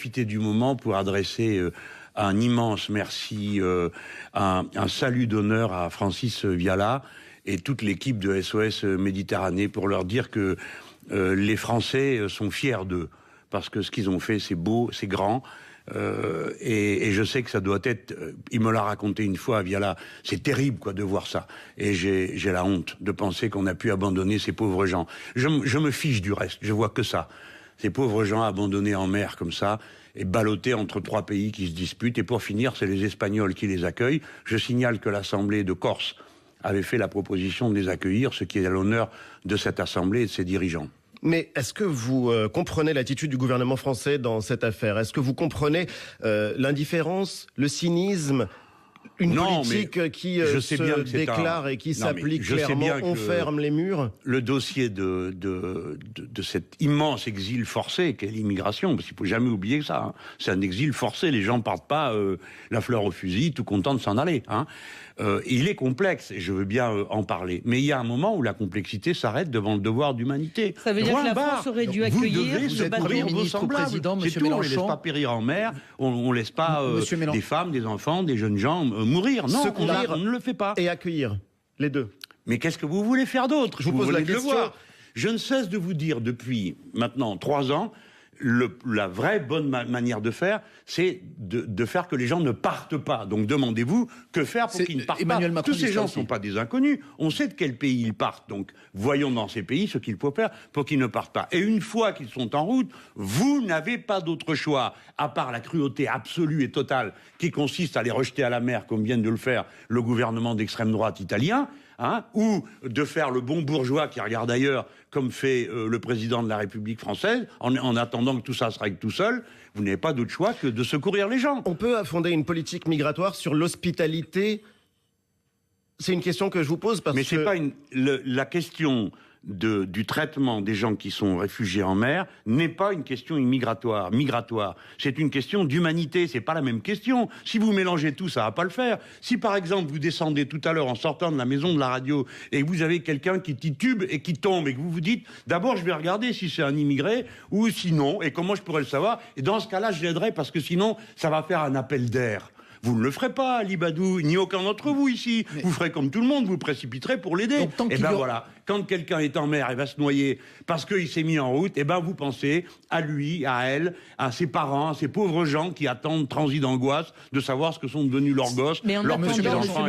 profiter du moment pour adresser un immense merci, un salut d'honneur à Francis Viala et toute l'équipe de SOS Méditerranée pour leur dire que les Français sont fiers d'eux. Parce que ce qu'ils ont fait, c'est beau, c'est grand. Et je sais que ça doit être... il me l'a raconté une fois, Viala. C'est terrible, quoi, de voir ça. Et j'ai la honte de penser qu'on a pu abandonner ces pauvres gens. Je me fiche du reste. Je vois que ça. Ces pauvres gens abandonnés en mer comme ça et ballottés entre 3 pays qui se disputent. Et pour finir, c'est les Espagnols qui les accueillent. Je signale que l'Assemblée de Corse avait fait la proposition de les accueillir, ce qui est à l'honneur de cette Assemblée et de ses dirigeants. Mais est-ce que vous comprenez l'attitude du gouvernement français dans cette affaire? Est-ce que vous comprenez l'indifférence, le cynisme, une politique qui se déclare et qui s'applique clairement? On ferme les murs. Le dossier de cet immense exil forcé qu'est l'immigration, parce qu'il ne faut jamais oublier ça, hein. C'est un exil forcé, les gens ne partent pas la fleur au fusil, tout contents de s'en aller. Hein. Il est complexe, et je veux bien en parler. Mais il y a un moment où la complexité s'arrête devant le devoir d'humanité. Ça veut dire que la France aurait dû accueillir le Premier ministre ou président, M. Mélenchon. On ne laisse pas périr en mer, on ne laisse pas des femmes, des enfants, des jeunes gens mourir. Non, on ne le fait pas. Et accueillir, les deux. Mais qu'est-ce que vous voulez faire d'autre? Je vous pose la question. Je ne cesse de vous dire depuis maintenant 3 ans, la vraie bonne manière de faire, c'est de faire que les gens ne partent pas. Donc demandez-vous que faire pour qu'ils ne partent pas. Tous ces gens ne sont pas des inconnus. On sait de quel pays ils partent. Donc voyons dans ces pays ce qu'il faut faire pour qu'ils ne partent pas. Et une fois qu'ils sont en route, vous n'avez pas d'autre choix, à part la cruauté absolue et totale qui consiste à les rejeter à la mer, comme vient de le faire le gouvernement d'extrême droite italien. Hein, ou de faire le bon bourgeois qui regarde ailleurs, comme fait le président de la République française, en attendant que tout ça se règle tout seul. Vous n'avez pas d'autre choix que de secourir les gens. On peut fonder une politique migratoire sur l'hospitalité? C'est une question que je vous pose parce que... Mais c'est pas la question du traitement des gens qui sont réfugiés en mer n'est pas une question migratoire. C'est une question d'humanité, c'est pas la même question. Si vous mélangez tout, ça va pas le faire. Si par exemple vous descendez tout à l'heure en sortant de la maison de la radio et vous avez quelqu'un qui titube et qui tombe et que vous vous dites d'abord je vais regarder si c'est un immigré ou sinon et comment je pourrais le savoir, et dans ce cas-là je l'aiderai parce que sinon ça va faire un appel d'air. Vous ne le ferez pas, Ali Badou, ni aucun d'entre vous ici. Mais... vous ferez comme tout le monde, vous précipiterez pour l'aider. Et ben voilà, quand quelqu'un est en mer et va se noyer parce qu'il s'est mis en route, et ben vous pensez à lui, à elle, à ses parents, à ces pauvres gens qui attendent transis d'angoisse de savoir ce que sont devenus leurs gosses, leurs petits enfants.